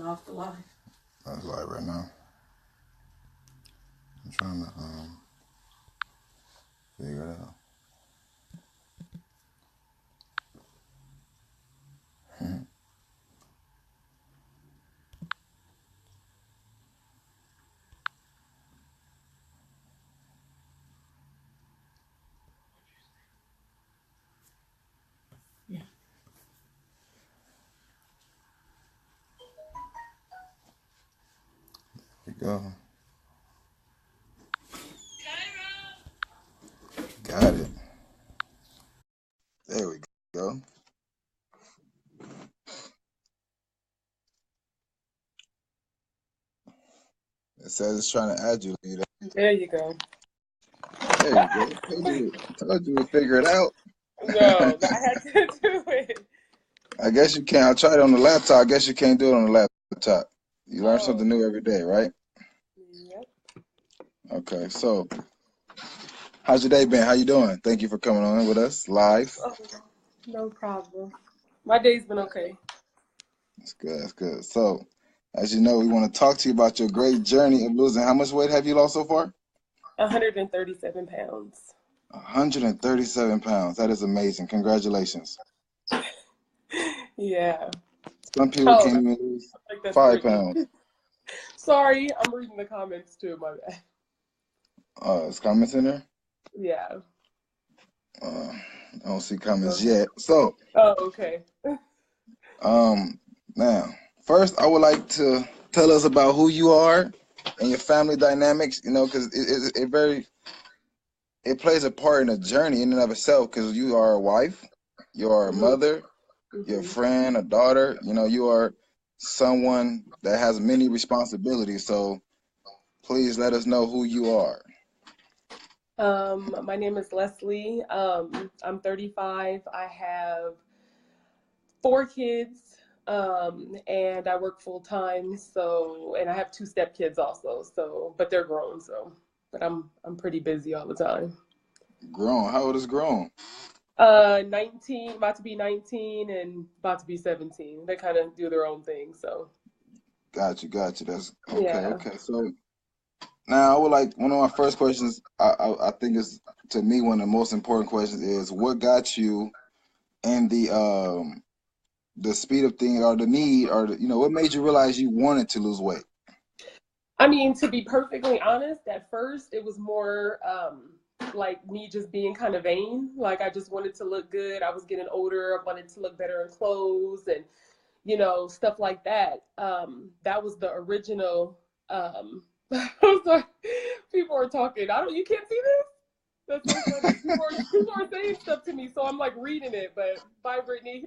off the live. That's live right now. I'm trying to figure it out. Yeah. There you go. Got it. There we go. It says it's trying to add you. There you go. There you go. Told you we'd figure it out. No, I had to do it. I guess you can't. I tried it on the laptop. I guess you can't do it on the laptop. You learn something new every day, right? Yep. Okay, so how's your day been? How you doing? Thank you for coming on with us live. Oh, no problem. My day's been okay. That's good. That's good. So, as you know, we want to talk to you about your great journey of losing. How much weight have you lost so far? 137 pounds. 137 pounds. That is amazing. Congratulations. Yeah. Some people can't even lose 5 pounds. Sorry, I'm reading the comments too, my bad. Is comments in there? Yeah. I don't see comments yet. So, okay. Now, first, I would like to tell us about who you are and your family dynamics, you know, because it plays a part in the journey in and of itself, because you are a wife, you are a mother, you're a friend, a daughter, you know, you are someone that has many responsibilities. So please let us know who you are. My name is Leslie. I'm 35. I have 4 kids, and I work full time. So, and I have 2 stepkids also. So, but they're grown. So, but I'm pretty busy all the time. Grown? How old is grown? 19, about to be 19, and about to be 17. They kind of do their own thing. So. Got you. That's okay. Yeah. Okay. So now I would like, one of my first questions, I think is, to me, one of the most important questions is, what got you in the speed of things, or the need, or you know, what made you realize you wanted to lose weight? I mean, to be perfectly honest, at first it was more like me just being kind of vain. Like I just wanted to look good. I was getting older. I wanted to look better in clothes and, you know, stuff like that. That was the original. I'm sorry. People are talking. You can't see this? That's so funny. People are saying stuff to me, so I'm like reading it, but bye, Brittany.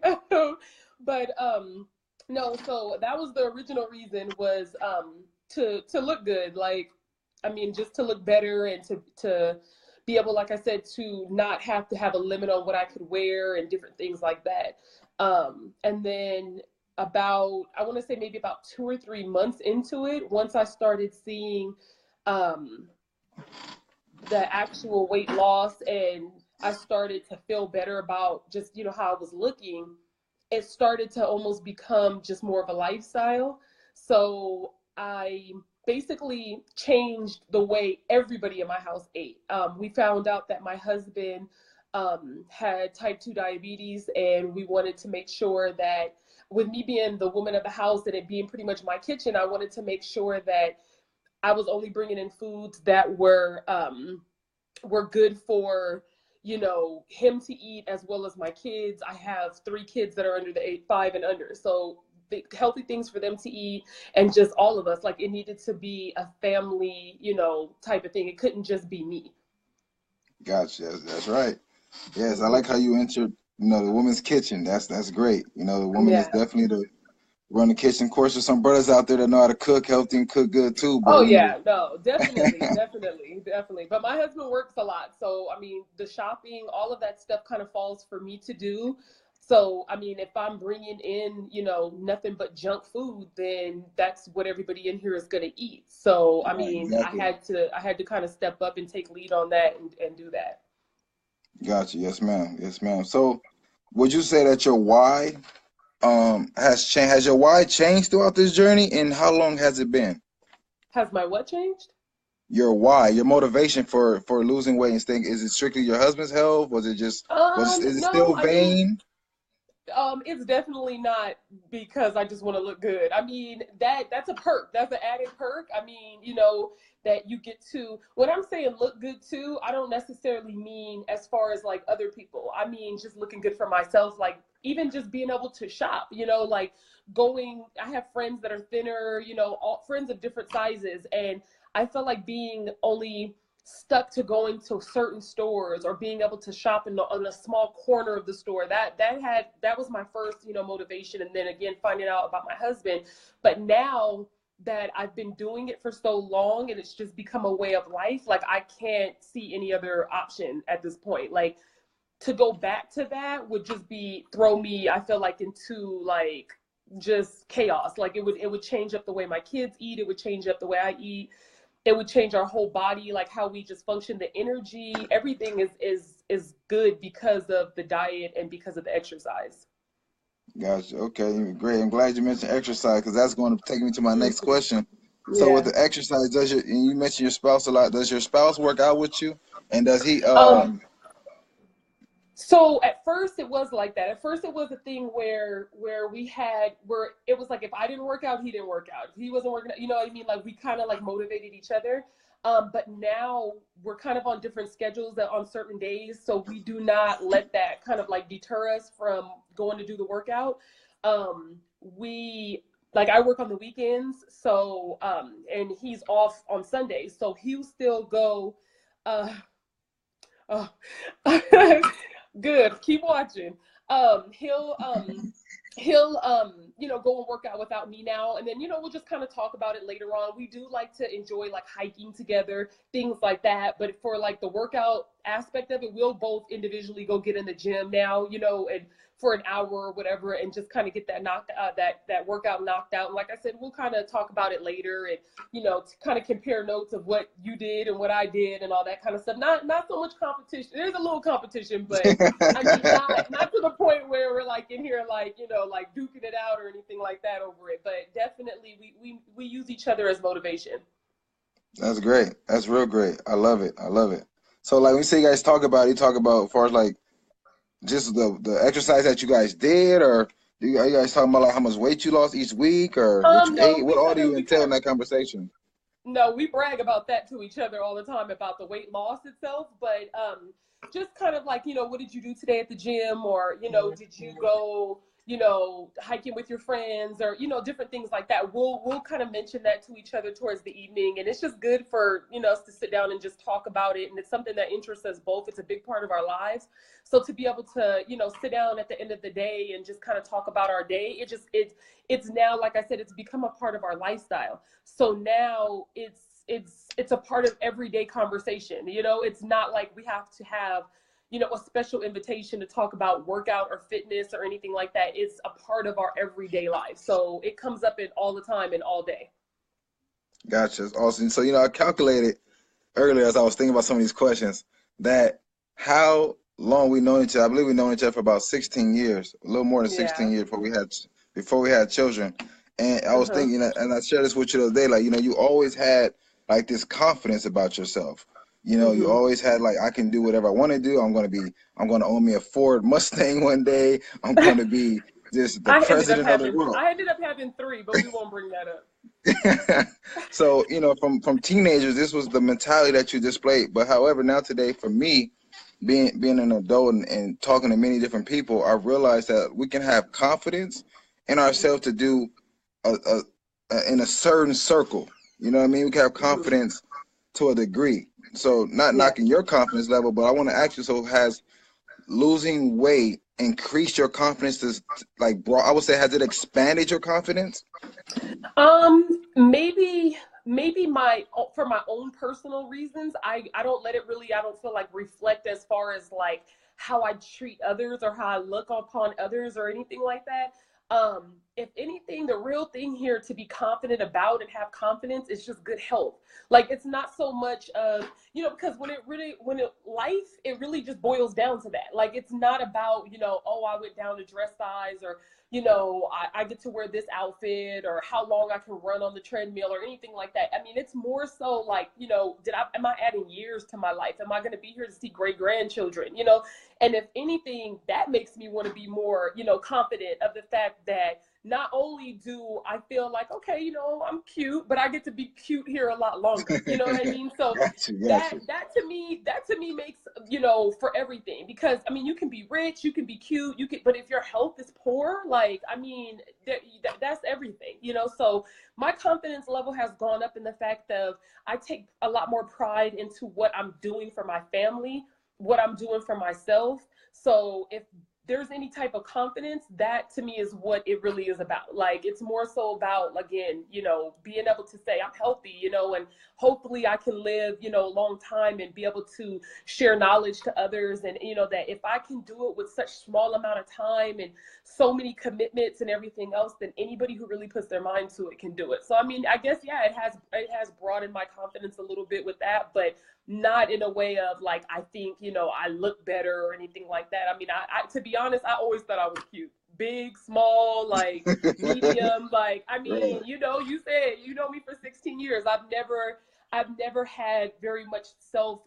But no, so that was the original reason, was to look good. Like, I mean, just to look better and to be able, like I said, to not have to have a limit on what I could wear and different things like that. And then about, I want to say maybe about 2 or 3 months into it, once I started seeing the actual weight loss, and I started to feel better about just, you know, how I was looking, it started to almost become just more of a lifestyle. So I basically changed the way everybody in my house ate. We found out that my husband had type 2 diabetes, and we wanted to make sure that, with me being the woman of the house and it being pretty much my kitchen, I wanted to make sure that I was only bringing in foods that were good for, you know, him to eat, as well as my kids. I have 3 kids that are under the age 5 and under, so the healthy things for them to eat, and just all of us. Like, it needed to be a family, you know, type of thing. It couldn't just be me. Gotcha. That's right. Yes, I like how you entered, you know, the woman's kitchen. That's great. You know, the woman is definitely the run the kitchen. Of course, there's some brothers out there that know how to cook healthy and cook good too. But, No, definitely, definitely. But my husband works a lot, so I mean, the shopping, all of that stuff kind of falls for me to do. So I mean, if I'm bringing in, you know, nothing but junk food, then that's what everybody in here is going to eat. So I mean, exactly. I had to kind of step up and take lead on that and do that. Gotcha. Yes, ma'am. Yes, ma'am. So would you say that your why has your why changed throughout this journey, and how long has it been? Has my what changed? Your why, your motivation for losing weight and staying, is it strictly your husband's health? Is it still No, I mean, vain? it's definitely not because I just want to look good. I mean, that's a perk. That's an added perk. I mean, that you get to, when I'm saying look good too, I don't necessarily mean as far as like other people. I mean, just looking good for myself, like even just being able to shop, like I have friends that are thinner, all friends of different sizes. And I felt like being only stuck to going to certain stores or being able to shop in a small corner of the store, that was my first motivation. And then again, finding out about my husband. But now that I've been doing it for so long and it's just become a way of life, like I can't see any other option at this point. Like to go back to that would just throw me, I feel like, into like just chaos. Like it would change up the way my kids eat, it would change up the way I eat, it would change our whole body, like how we just function, the energy, everything is good because of the diet and because of the exercise. Gotcha. Okay, great. I'm glad you mentioned exercise because that's going to take me to my next question. So with Yeah. the exercise, and you mentioned your spouse a lot, does your spouse work out with you? And does he Um, So at first it was like that. At first it was a thing where it was like if I didn't work out, he didn't work out. If he wasn't working out, you know what I mean? Like we kind of like motivated each other. But now we're kind of on different schedules that on certain days. So we do not let that kind of like deter us from going to do the workout. We like I work on the weekends, so and he's off on Sundays. So he'll still go uh oh, good. Keep watching. He'll go and work out without me now, and then we'll just kind of talk about it later on. We do like to enjoy like hiking together, things like that. But for like the workout aspect of it, we'll both individually go get in the gym now, and for an hour or whatever, and just kind of get that workout knocked out. And like I said, we'll kind of talk about it later, and to kind of compare notes of what you did and what I did and all that kind of stuff. Not so much competition. There's a little competition, but I mean, not to the point where we're like in here, like, like duking it out or anything like that over it. But definitely we use each other as motivation. That's great. That's real great. I love it. I love it. So like when you say you guys talk about, you talk about as far as like just the exercise that you guys did, or are you guys talking about like how much weight you lost each week, or what you No, ate? What all do you entail in that conversation? no, we brag about that to each other all the time about the weight loss itself, but just kind of like, what did you do today at the gym, or did you go, hiking with your friends, or different things like that. We'll kind of mention that to each other towards the evening, and it's just good for us to sit down and just talk about it, and it's something that interests us both. It's a big part of our lives, so to be able to sit down at the end of the day and just kind of talk about our day, it's now, like I said, it's become a part of our lifestyle. So now it's a part of everyday conversation. It's not like we have to have a special invitation to talk about workout or fitness or anything like that. It's a part of our everyday life. So it comes up in all the time and all day. Gotcha. It's awesome. So I calculated earlier as I was thinking about some of these questions that how long we known each other. I believe we known each other for about 16 years, a little more than 16 Yeah. years before we had children. And I was Uh-huh. thinking, and I shared this with you the other day, like, you always had like this confidence about yourself. You Mm-hmm. always had like, I can do whatever I want to do. I'm going to own me a Ford Mustang one day. I'm going to be just the president of the world. I ended up having 3, but we won't bring that up. So, from teenagers, this was the mentality that you displayed. But however, now today, for me, being an adult and talking to many different people, I realized that we can have confidence in ourselves to do in a certain circle. You know what I mean? We can have Mm-hmm. confidence to a degree. So not Yeah. knocking your confidence level, but I want to ask you, so has losing weight increased your confidence to like, bro, I would say, has it expanded your confidence? Maybe for my own personal reasons, I don't let it really, I don't feel like reflect as far as like how I treat others or how I look upon others or anything like that. If anything, the real thing here to be confident about and have confidence is just good health. Like, it's not so much of, you know, because life, it really just boils down to that. Like, it's not about, you know, oh, I went down to dress size, or, you know, I get to wear this outfit, or how long I can run on the treadmill, or anything like that. I mean, it's more so like, you know, am I adding years to my life? Am I going to be here to see great grandchildren? You know, and if anything, that makes me want to be more, you know, confident of the fact that not only do I feel like, okay, you know, I'm cute, but I get to be cute here a lot longer. You know what I mean? So gotcha. that to me makes, you know, for everything. Because I mean, you can be rich, you can be cute, but if your health is poor, like, I mean, that's everything, you know. So my confidence level has gone up in the fact of I take a lot more pride into what I'm doing for my family, what I'm doing for myself. So if there's any type of confidence, that to me is what it really is about. Like, it's more so about, again, you know, being able to say I'm healthy, you know, and hopefully I can live, you know, a long time and be able to share knowledge to others. And, you know, that if I can do it with such small amount of time and so many commitments and everything else, then anybody who really puts their mind to it can do it. So, I mean, I guess, yeah, it has broadened my confidence a little bit with that, but not in a way of like, I think, you know, I look better or anything like that. I mean, I to be honest, I always thought I was cute. Big, small, like medium, like, I mean, Right. you know, you said, you know me for 16 years. I've never had very much self,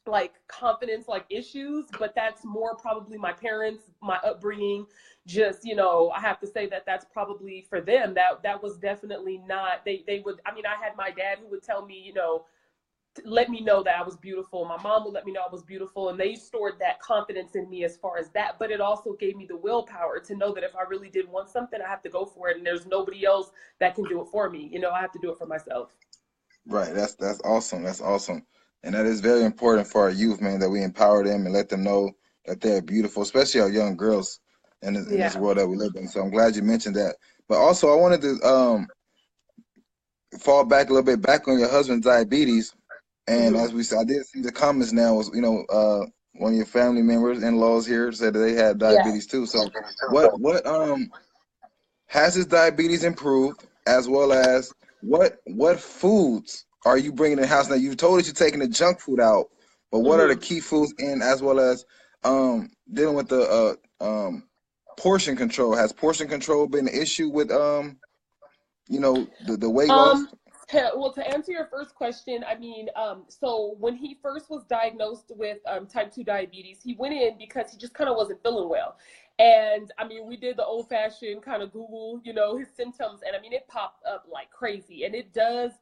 like confidence, like issues, but that's more probably my parents, my upbringing. Just, you know, I have to say that that's probably for them. That was definitely not, they would, I mean, I had my dad who would tell me, you know, let me know that I was beautiful. My mom would let me know I was beautiful, and they stored that confidence in me as far as that. But it also gave me the willpower to know that if I really did want something, I have to go for it, and there's nobody else that can do it for me. You know, I have to do it for myself. Right. That's awesome. That's awesome. And that is very important for our youth, man, that we empower them and let them know that they're beautiful, especially our young girls in this Yeah. world that we live in. So I'm glad you mentioned that. But also I wanted to fall back a little bit back on your husband's diabetes. And Mm-hmm. as we said, I did see the comments now was, you know, one of your family members, in-laws here said that they had Yeah. diabetes too. So what has his diabetes improved, as well as what foods are you bringing in the house? Now you've told us you're taking the junk food out, but what are the Mm-hmm. key foods in, as well as dealing with the portion control? Has portion control been an issue with you know, the weight loss? Um, well, to answer your first question, I mean, so when he first was diagnosed with type 2 diabetes, he went in because he just kind of wasn't feeling well. And I mean, we did the old fashioned kind of Google, you know, his symptoms, and I mean, it popped up like crazy. And it does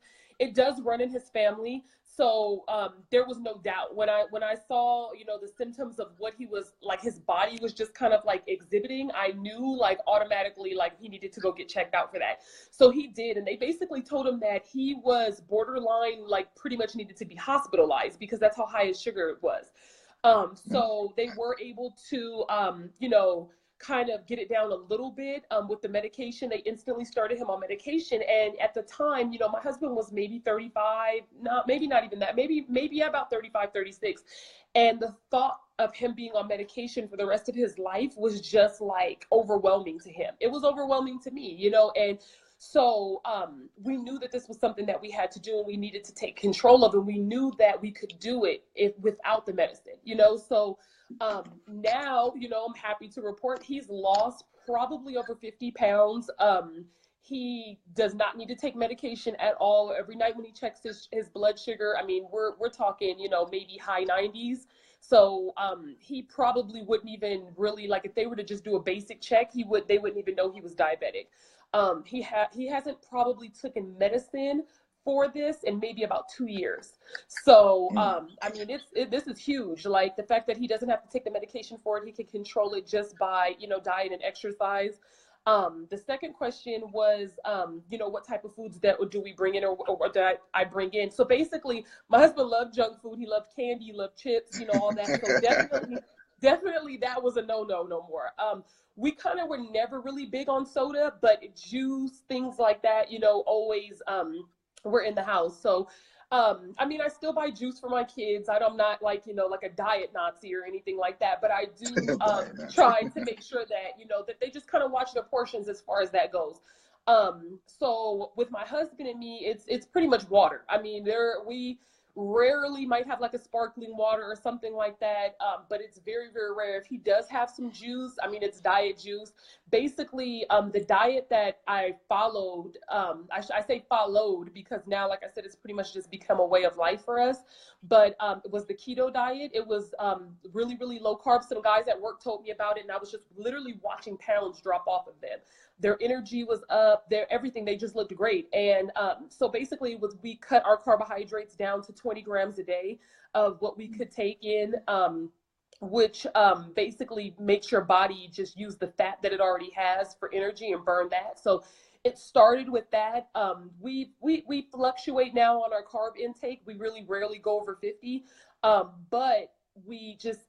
run in his family. So there was no doubt when I saw, you know, the symptoms of what he was like, his body was just kind of like exhibiting. I knew like automatically like he needed to go get checked out for that. So he did, and they basically told him that he was borderline, like pretty much needed to be hospitalized because that's how high his sugar was. So they were able to, you know, kind of get it down a little bit with the medication. They instantly started him on medication. And at the time, you know, my husband was maybe 35, maybe not even that, maybe about 35, 36. And the thought of him being on medication for the rest of his life was just like overwhelming to him. It was overwhelming to me, you know, and so we knew that this was something that we had to do and we needed to take control of, and we knew that we could do it without the medicine, you know. So now, you know, I'm happy to report he's lost probably over 50 pounds. He does not need to take medication at all. Every night when he checks his blood sugar, I mean, we're talking, you know, maybe high 90s. So he probably wouldn't even really, like, if they were to just do a basic check, they wouldn't even know he was diabetic. He hasn't probably taken medicine for this in maybe about 2 years. So, I mean, this is huge. Like the fact that he doesn't have to take the medication for it, he can control it just by, you know, diet and exercise. The second question was, you know, what type of foods that do we bring in, or that I bring in? So basically, my husband loved junk food. He loved candy, he loved chips, you know, all that. So definitely that was a no more. We kind of were never really big on soda, but juice, things like that, you know, always were in the house. So I mean, I still buy juice for my kids. I'm not like, like a diet Nazi or anything like that, but I do try to make sure that, that they just kind of watch their portions as far as that goes. So with my husband and me, it's pretty much water. I mean, we rarely might have like a sparkling water or something like that, but it's very, very rare. If he does have some juice, I mean, it's diet juice. Basically, the diet that I followed, I say followed because now, like I said, it's pretty much just become a way of life for us. But it was the keto diet. It was really, really low carb. Some guys at work told me about it, and I was just literally watching pounds drop off of them. Their energy was up, everything, they just looked great. And so basically we cut our carbohydrates down to 20 grams a day of what we could take in, which basically makes your body just use the fat that it already has for energy and burn that. So it started with that. We fluctuate now on our carb intake. We really rarely go over 50, but we just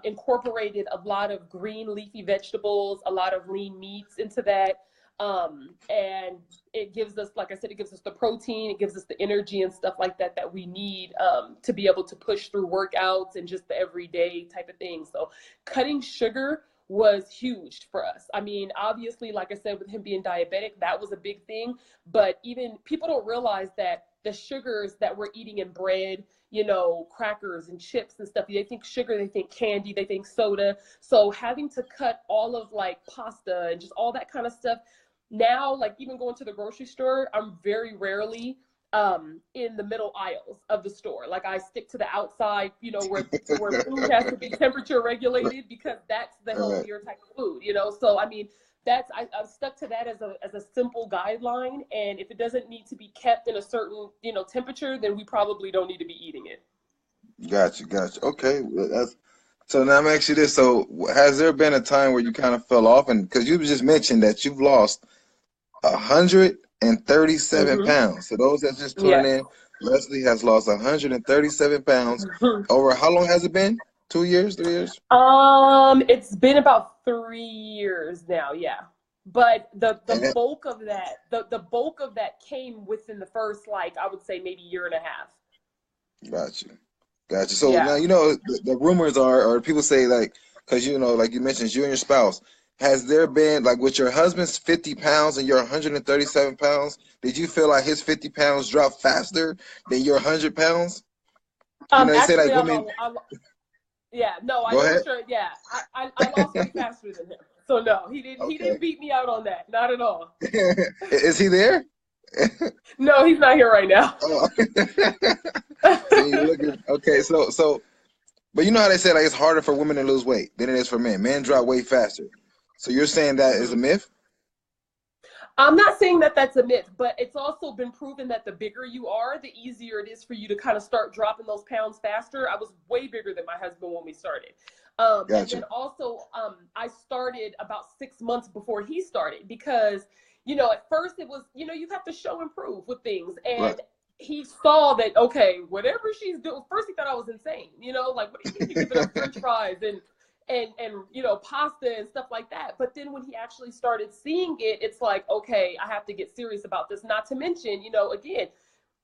incorporated a lot of green leafy vegetables, a lot of lean meats into that. And it gives us, like I said, it gives us the protein, it gives us the energy and stuff like that that we need to be able to push through workouts and just the everyday type of thing. So cutting sugar was huge for us. I mean, obviously, like I said, with him being diabetic, that was a big thing. But even people don't realize that the sugars that we're eating in bread, crackers and chips and stuff, they think sugar, they think candy, they think soda. So having to cut all of like pasta and just all that kind of stuff. Now, like even going to the grocery store, I'm very rarely in the middle aisles of the store. Like I stick to the outside, where food has to be temperature regulated because that's the healthier type of food, So I mean, I've stuck to that as a simple guideline. And if it doesn't need to be kept in a certain, temperature, then we probably don't need to be eating it. Gotcha. Okay. So now I'm asking you this. So has there been a time where you kind of fell off? And because you just mentioned that you've lost 137 pounds. So those that just tuning in, Leslie has lost 137 pounds. Over how long has it been? 2 years, 3 years? It's been about 3 years now, yeah. But the bulk of that, the bulk of that came within the first, like, I would say maybe year and a half. Gotcha. So now, the rumors are, or people say, like, because, like you mentioned, you and your spouse, has there been, like, with your husband's 50 pounds and your 137 pounds, did you feel like his 50 pounds dropped faster than your 100 pounds? They actually, say, like, women... I lost way faster than him. So no, he didn't beat me out on that. Not at all. Is he there? No, he's not here right now. Oh. So you're looking, okay, so but you know how they say, like, it's harder for women to lose weight than it is for men. Men drop weight faster. So you're saying that is a myth? I'm not saying that that's a myth, but it's also been proven that the bigger you are, the easier it is for you to kind of start dropping those pounds faster. I was way bigger than my husband when we started. Gotcha. And then also, I started about 6 months before he started because, at first it was, you have to show and prove with things. And he saw that, okay, whatever she's doing, first he thought I was insane, like, what do you think you're giving up French fries and pasta and stuff like that. But then when he actually started seeing it, it's like, okay, I have to get serious about this. Not to mention, again,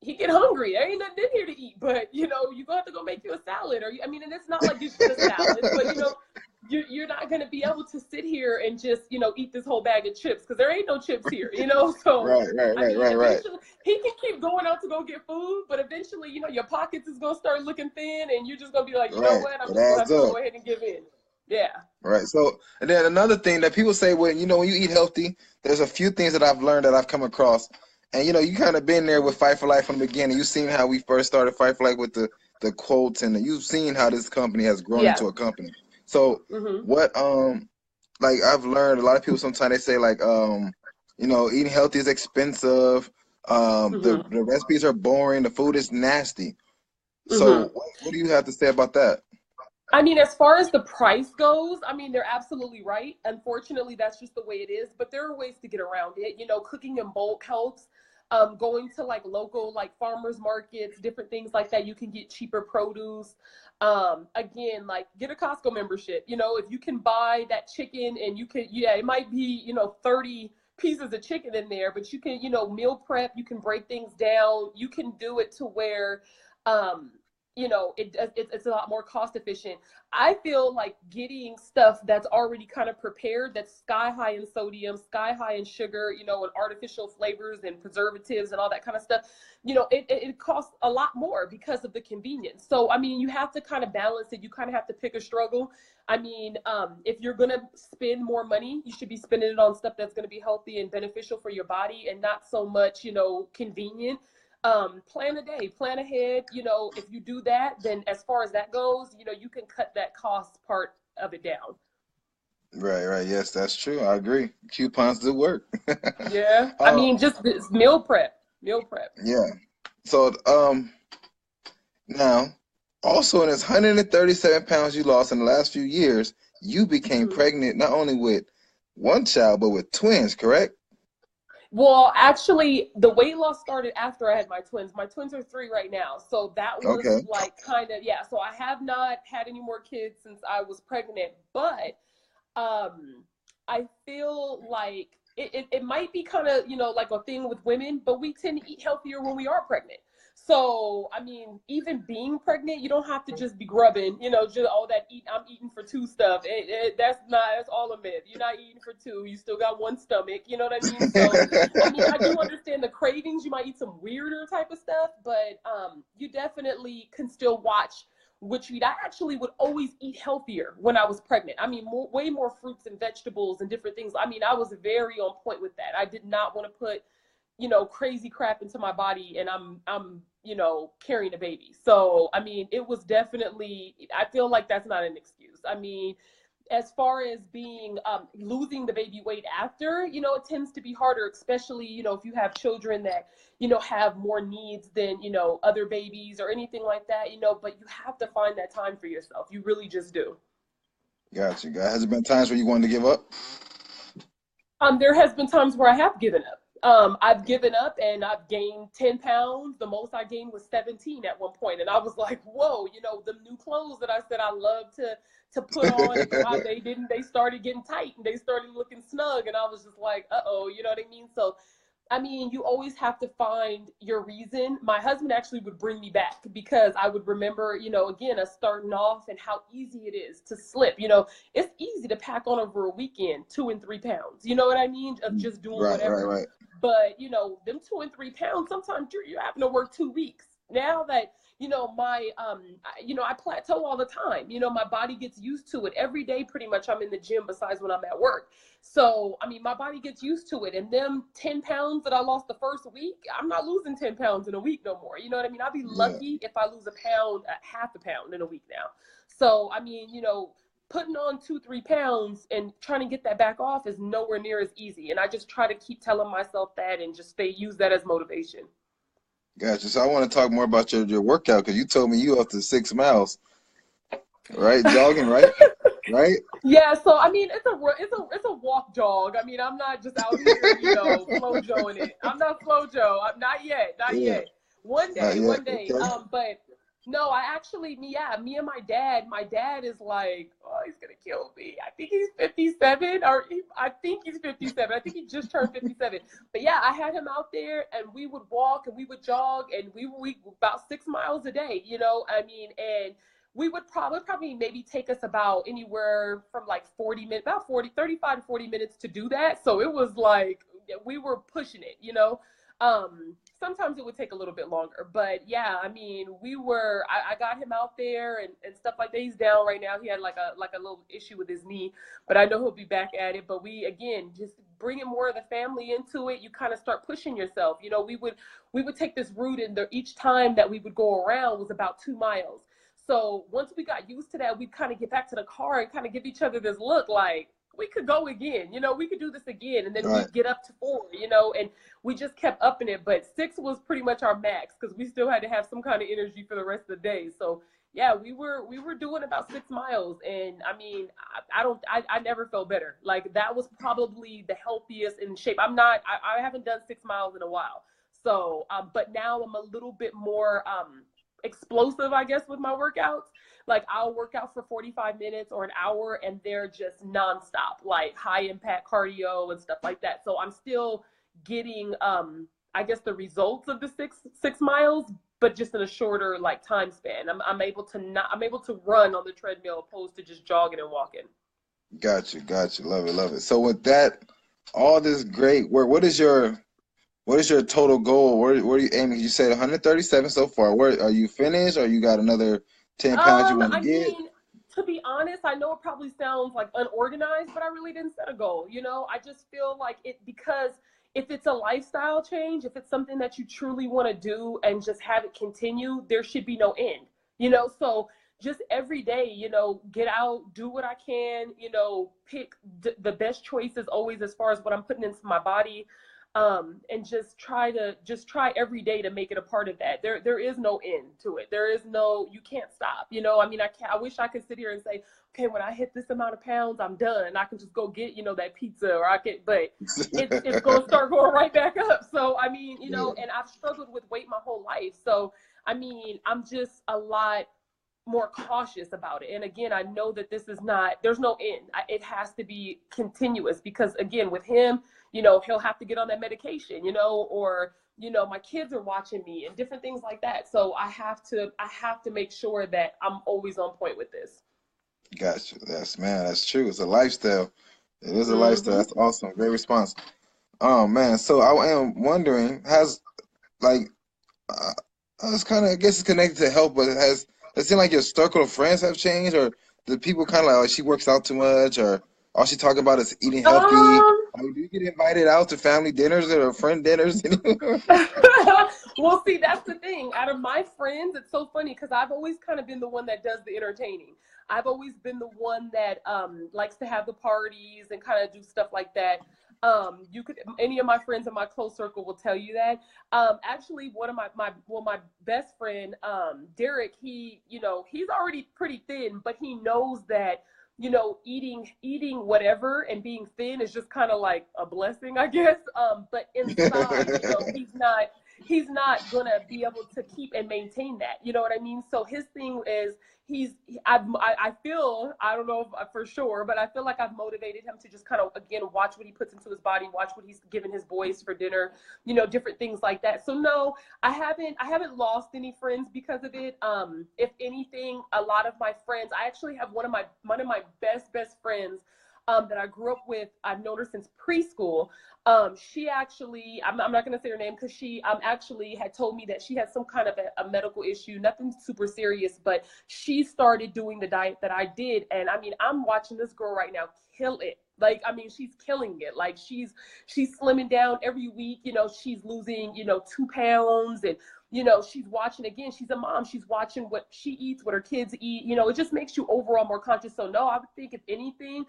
he get hungry. There ain't nothing in here to eat, but you're gonna have to go make you a salad, and it's not like it's just a salad, but you're not gonna be able to sit here and just eat this whole bag of chips because there ain't no chips here, So right. He can keep going out to go get food, but eventually, your pockets is gonna start looking thin, and you're just gonna be like, you know what, I'm just gonna have to go ahead and give in. Yeah. Right. So, and then another thing that people say, when you eat healthy, there's a few things that I've learned that I've come across. And, you kind of been there with Fight for Life from the beginning. You've seen how we first started Fight for Life with the quotes, and you've seen how this company has grown into a company. So what, like, I've learned, a lot of people sometimes they say, like, eating healthy is expensive. The recipes are boring. The food is nasty. So what do you have to say about that? I mean, as far as the price goes, I mean, they're absolutely right. Unfortunately, that's just the way it is. But there are ways to get around it. Cooking in bulk helps. Going to like local, like farmers markets, different things like that. You can get cheaper produce. Again, like get a Costco membership. If you can buy that chicken and you can, it might be, 30 pieces of chicken in there, but you can, you know, meal prep, you can break things down, you can do it to where, you know, it's a lot more cost efficient. I feel like getting stuff that's already kind of prepared, that's sky high in sodium, sky high in sugar, you know, and artificial flavors and preservatives and all that kind of stuff, you know, it costs a lot more because of the convenience. So, I mean, you have to kind of balance it. You kind of have to pick a struggle. I mean, if you're going to spend more money, you should be spending it on stuff that's going to be healthy and beneficial for your body and not so much, you know, convenient. Plan a day, plan ahead. You know, if you do that, then as far as that goes, you know, you can cut that cost part of it down. Right. Yes, that's true. I agree. Coupons do work. Yeah. I mean, just this meal prep. Yeah. So, now, also in this 137 pounds you lost in the last few years, you became pregnant not only with one child, but with twins, correct? Well, actually, the weight loss started after I had my twins. My twins are 3 right now. So that was like kind of, yeah. So I have not had any more kids since I was pregnant. But I feel like it might be kind of, you know, like a thing with women, but we tend to eat healthier when we are pregnant. So, I mean, even being pregnant, you don't have to just be grubbing, you know, just all that I'm eating for 2 stuff. That's all a myth. You're not eating for 2. You still got 1 stomach. You know what I mean? So, I mean, I do understand the cravings. You might eat some weirder type of stuff, but you definitely can still watch what you eat. I actually would always eat healthier when I was pregnant. I mean, way more fruits and vegetables and different things. I mean, I was very on point with that. I did not want to put, you know, crazy crap into my body and I'm, you know, carrying a baby. So, I mean, it was definitely, I feel like that's not an excuse. I mean, as far as being, losing the baby weight after, you know, it tends to be harder, especially, you know, if you have children that, you know, have more needs than, you know, other babies or anything like that, you know, but you have to find that time for yourself. You really just do. Gotcha. Has there been times where you wanted to give up? There has been times where I have given up. I've given up and I've gained 10 pounds. The most I gained was 17 at one point. And I was like, whoa, you know, the new clothes that I said I love to put on and try, they started getting tight and they started looking snug. And I was just like, uh-oh, you know what I mean? So, I mean, you always have to find your reason. My husband actually would bring me back because I would remember, you know, again, us starting off and how easy it is to slip. You know, it's easy to pack on over a weekend 2 and 3 pounds. You know what I mean? Of just doing whatever. Right. But, you know, them 2 and 3 pounds, sometimes you're having to work 2 weeks. Now that, you know, my, you know, I plateau all the time. You know, my body gets used to it. Every day, pretty much, I'm in the gym besides when I'm at work. So, I mean, my body gets used to it. And them 10 pounds that I lost the first week, I'm not losing 10 pounds in a week no more. You know what I mean? I'll be lucky if I lose a pound, half a pound in a week now. So, I mean, you know, putting on 2-3 pounds and trying to get that back off is nowhere near as easy. And I just try to keep telling myself that and just use that as motivation. Gotcha. So I want to talk more about your workout because you told me you up to 6 miles, right? Jogging, right? Right? Yeah. So I mean, it's a walk jog. I mean, I'm not just out here, you know, flojoing it. I'm not flojo. I'm not yet. One day. Okay. But no, I actually, me and my dad is like, oh, he's going to kill me. I think he's 57 I think he's 57. I think he just turned 57. But yeah, I had him out there and we would walk and we would jog and we about 6 miles a day, you know, I mean, and we would probably maybe take us about anywhere from like 40 minutes, about 35 to 40 minutes to do that. So it was like, we were pushing it, you know. Sometimes it would take a little bit longer, but yeah, I mean, I got him out there and stuff like that. He's down right now. He had like a little issue with his knee, but I know he'll be back at it. But we, again, just bringing more of the family into it. You kind of start pushing yourself. You know, we would take this route and each time that we would go around was about 2 miles. So once we got used to that, we'd kind of get back to the car and kind of give each other this look like, we could go again, you know, we could do this again. And then we'd get up to 4, you know, and we just kept upping it. But 6 was pretty much our max because we still had to have some kind of energy for the rest of the day. So yeah, we were doing about 6 miles. And I mean, I never felt better. Like that was probably the healthiest in shape. I haven't done 6 miles in a while. So, but now I'm a little bit more, explosive, I guess, with my workouts. Like I'll work out for 45 minutes or an hour and they're just nonstop, like high impact cardio and stuff like that. So I'm still getting, I guess the results of the six miles, but just in a shorter like time span. I'm able to run on the treadmill opposed to just jogging and walking. Got you. Love it, love it. So with that, all this great work, what is your total goal? Where are you aiming? You said 137 so far. Where are you finished, or you got another 10 pounds you want to I get? mean, to be honest, I know it probably sounds like unorganized, but I really didn't set a goal. You know, I just feel like because if it's a lifestyle change, if it's something that you truly want to do and just have it continue, there should be no end. You know, so just every day, you know, get out, do what I can, you know, pick the best choices always as far as what I'm putting into my body. And just try every day to make it a part of that. There is no end to it. There is no, you can't stop. You know, I mean, I wish I could sit here and say, okay, when I hit this amount of pounds, I'm done. I can just go get, you know, that pizza, or but it's going to start going right back up. So, I mean, you know, and I've struggled with weight my whole life. So, I mean, I'm just a lot more cautious about it. And again, I know that there's no end. It has to be continuous, because again, with him, you know, he'll have to get on that medication, you know, or, you know, my kids are watching me and different things like that. So I have to make sure that I'm always on point with this. Gotcha. That's true. It's a lifestyle. It is a lifestyle. That's awesome. Great response. Oh man. So I am wondering, it's kind of, I guess it's connected to health, but does it seem like your circle of friends have changed, or the people kind of like she works out too much, or all she talking about is eating healthy? Do you get invited out to family dinners or friend dinners? Well, see, that's the thing. Out of my friends, it's so funny because I've always kind of been the one that does the entertaining. I've always been the one that likes to have the parties and kind of do stuff like that. Any of my friends in my close circle will tell you that. Actually, one of my best friend, Derek, he, you know, he's already pretty thin, but he knows that, you know, eating whatever and being thin is just kind of like a blessing, I guess. But inside, you know, he's not gonna be able to keep and maintain that. You know what I mean? So his thing is I feel, I don't know if, for sure, but I feel like I've motivated him to just kind of, again, watch what he puts into his body, watch what he's giving his boys for dinner, you know, different things like that. So no, I haven't lost any friends because of it. If anything, a lot of my friends, I actually have one of my best friends that I grew up with. I've known her since preschool. She actually, I'm not going to say her name because she actually had told me that she had some kind of a medical issue, nothing super serious, but she started doing the diet that I did. And I mean, I'm watching this girl right now kill it. Like, I mean, she's killing it. Like she's slimming down every week, you know, she's losing, you know, 2 pounds, and, you know, she's watching, again, she's a mom, she's watching what she eats, what her kids eat, you know, it just makes you overall more conscious. So no, I would think if anything,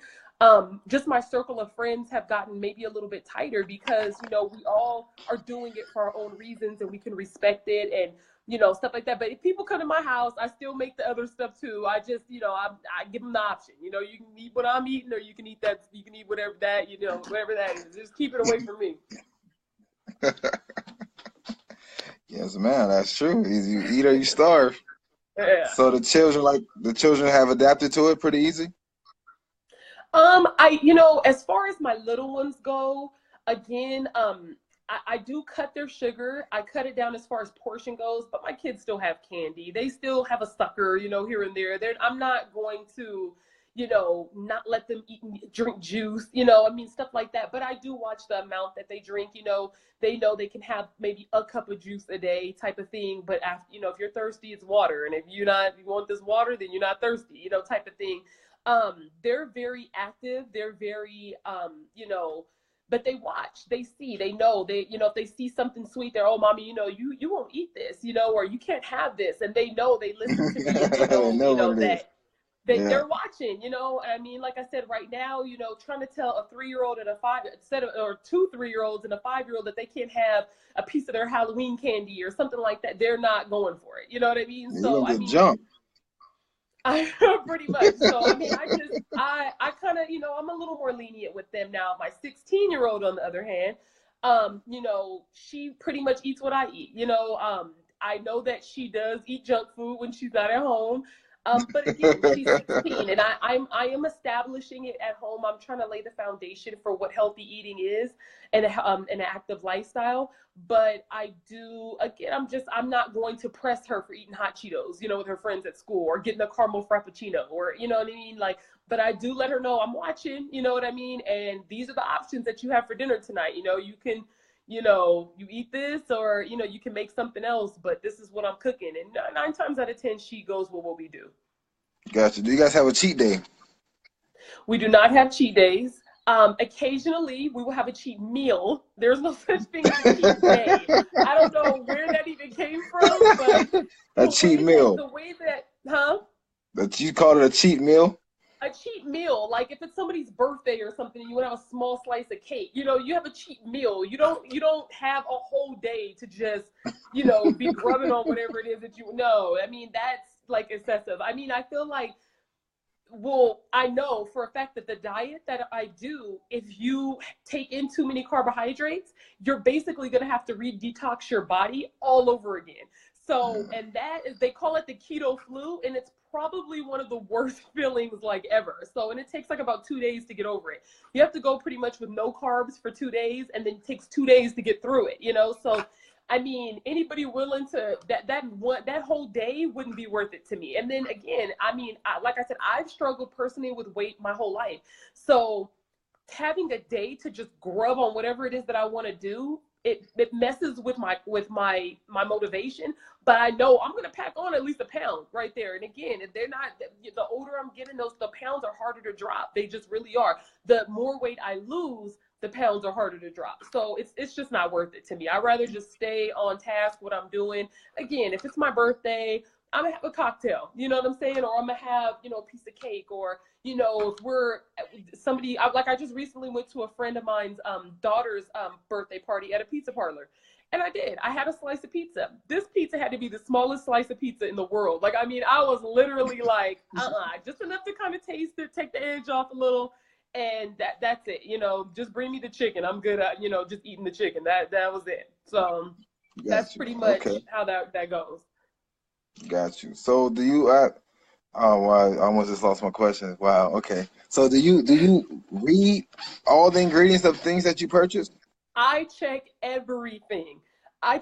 just my circle of friends have gotten maybe a little bit tighter because, you know, we all are doing it for our own reasons and we can respect it and, you know, stuff like that. But if people come to my house, I still make the other stuff too. I just, you know, I give them the option. You know, you can eat what I'm eating, or you can eat that. You can eat whatever that, you know, whatever that is. Just keep it away from me. Yes, man, that's true. Either you eat or you starve. Yeah. So the children have adapted to it pretty easy. You know, as far as my little ones go, again, I do cut their sugar. I cut it down as far as portion goes, but my kids still have candy. They still have a sucker, you know, here and there. I'm not going to, you know, not let them drink juice, you know, I mean, stuff like that. But I do watch the amount that they drink. You know they can have maybe a cup of juice a day type of thing. But after, you know, if you're thirsty, it's water. And if you want this water, then you're not thirsty, you know, type of thing. They're very active. They're very, you know, but they watch, they see, they know, they, you know, if they see something sweet, they're, oh, mommy, you know, you won't eat this, you know, or you can't have this. And they know, they listen to me, and they know, you know, that they're watching, you know. I mean, like I said, right now, you know, trying to tell a 3-year-old and a 2 3-year-olds and a 5-year-old that they can't have a piece of their Halloween candy or something like that, they're not going for it. You know what I mean? So, I mean, jump. Pretty much. So, I mean, I kind of, you know, I'm a little more lenient with them now. My 16-year-old, on the other hand, you know, she pretty much eats what I eat. You know, I know that she does eat junk food when she's not at home. But again, she's 16, and I am establishing it at home. I'm trying to lay the foundation for what healthy eating is and an active lifestyle. But I do, again, I'm not going to press her for eating hot Cheetos, you know, with her friends at school, or getting a caramel frappuccino, or, you know what I mean? Like, but I do let her know I'm watching, you know what I mean? And these are the options that you have for dinner tonight. You know, you can, you know, you eat this, or, you know, you can make something else, but this is what I'm cooking. And 9 times out of 10, she goes with what we do. Gotcha. Do you guys have a cheat day? We do not have cheat days. Occasionally, we will have a cheat meal. There's no such thing as a cheat day. I don't know where that even came from, but a cheat meal. The way that, huh? But you call it a cheat meal? A cheat meal, like if it's somebody's birthday or something, and you want to have a small slice of cake. You know, you have a cheat meal. You don't have a whole day to just, you know, be grubbing on whatever it is that you know. I mean, that's like excessive. I mean, I feel like, well, I know for a fact that the diet that I do, if you take in too many carbohydrates, you're basically going to have to re-detox your body all over again. So, and that is, they call it the keto flu, and it's probably one of the worst feelings like ever. So, and it takes like about 2 days to get over it. You have to go pretty much with no carbs for 2 days, and then it takes 2 days to get through it, you know? So, I mean, anybody willing to, that whole day wouldn't be worth it to me. And then again, I mean, like I said, I've struggled personally with weight my whole life. So having a day to just grub on whatever it is that I want to do, it messes with my motivation. But I know I'm going to pack on at least a pound right there. And again, if they're not, the older I'm getting, the pounds are harder to drop. They just really are. The more weight I lose, the pounds are harder to drop. So it's just not worth it to me. I'd rather just stay on task what I'm doing. Again, if it's my birthday, I'm gonna have a cocktail, you know what I'm saying? Or I'm gonna have, you know, a piece of cake, or, you know, if we're somebody, I just recently went to a friend of mine's daughter's birthday party at a pizza parlor. And I had a slice of pizza. This pizza had to be the smallest slice of pizza in the world. Like, I mean, I was literally like, just enough to kind of taste it, take the edge off a little. And that's it, you know, just bring me the chicken. I'm good at, you know, just eating the chicken. That was it. So that's pretty much how that goes. Got you. So do you, oh, wow, I almost just lost my question. Wow. Okay. So do you read all the ingredients of things that you purchase? I check everything. I'm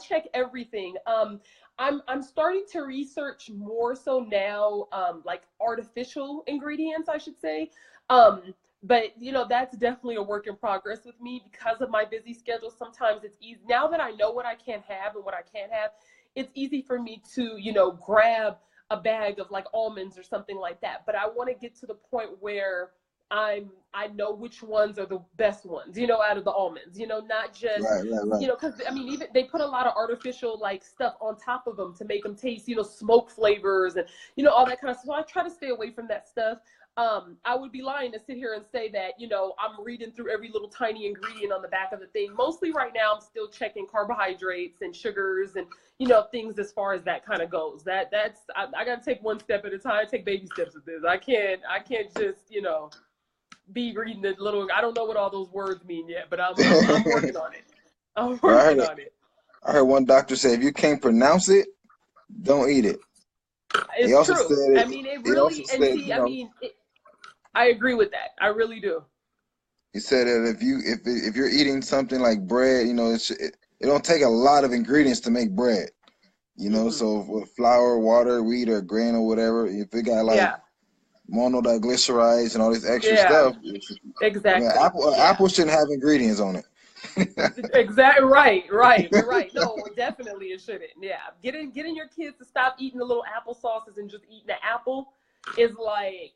starting to research more so now, like artificial ingredients, I should say. But, you know, that's definitely a work in progress with me because of my busy schedule. Sometimes it's easy. Now that I know what I can have and what I can't have, it's easy for me to, you know, grab a bag of like almonds or something like that. But I want to get to the point where I know which ones are the best ones, you know, out of the almonds, you know, not just, right. you know, because I mean, even they put a lot of artificial like stuff on top of them to make them taste, you know, smoke flavors and, you know, all that kind of stuff. So I try to stay away from that stuff. I would be lying to sit here and say that, you know, I'm reading through every little tiny ingredient on the back of the thing. Mostly right now, I'm still checking carbohydrates and sugars and, you know, things as far as that kind of goes. I got to take one step at a time, take baby steps with this. I can't just, you know, be reading the little, I don't know what all those words mean yet, but I'm working on it. I'm working on it. I heard one doctor say, if you can't pronounce it, don't eat it. It's true. I mean, it really, and see, I mean, I agree with that. I really do. He said that if you're eating something like bread, you know, it don't take a lot of ingredients to make bread. You know, so with flour, water, wheat, or grain or whatever, if it got like monodiglycerides and all this extra stuff, exactly. I mean, apple shouldn't have ingredients on it. Exactly. Right. You're right. No, definitely it shouldn't. Yeah, getting your kids to stop eating the little applesauces and just eating the apple is like,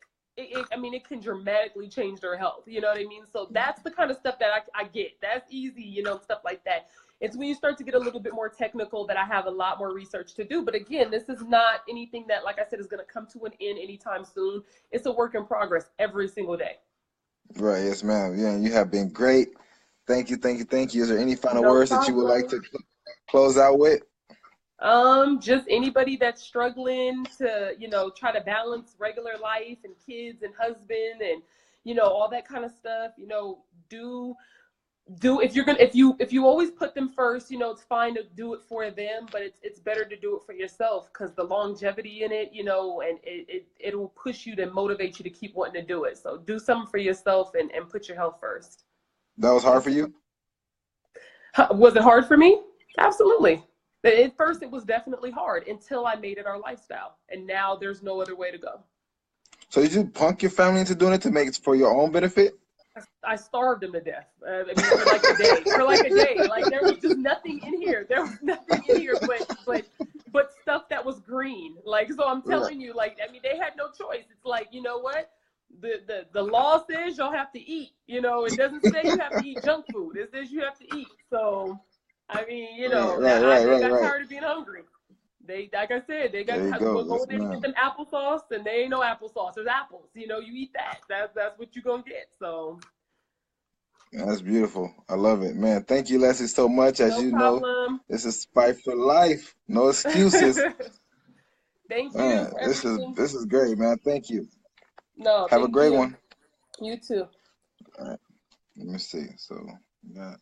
I mean, it can dramatically change their health. You know what I mean? So that's the kind of stuff that I get. That's easy, you know, stuff like that. It's when you start to get a little bit more technical that I have a lot more research to do. But again, this is not anything that, like I said, is going to come to an end anytime soon. It's a work in progress every single day. Right. Yes, ma'am. Yeah, you have been great. Thank you. Is there any final words that you would like to close out with? Just anybody that's struggling to, you know, try to balance regular life and kids and husband and, you know, all that kind of stuff, you know, do if you always put them first, you know, it's fine to do it for them, but it's better to do it for yourself, because the longevity in it, you know, and it'll push you to motivate you to keep wanting to do it. So do something for yourself and put your health first. That was hard for you? Was it hard for me? Absolutely. At first, it was definitely hard until I made it our lifestyle, and now there's no other way to go. So did you punk your family into doing it to make it for your own benefit? I starved them to death. I mean, for like a day. For like a day. Like, there was just nothing in here. There was nothing in here but stuff that was green. Like, so I'm telling you, like, I mean, they had no choice. It's like, you know what? The law says y'all have to eat. You know, it doesn't say you have to eat junk food. It says you have to eat. So, I mean, you know, they got tired of being hungry. They, like I said, they got to go there and get them applesauce, and they ain't no applesauce. There's apples. You know, you eat that. That's what you're going to get. So. That's beautiful. I love it, man. Thank you, Leslie, so much. As you know, this is Fight for Life. No excuses. Thank you. Man, this is great, man. Thank you. No, have a great one. You too. All right. Let me see. So, yeah.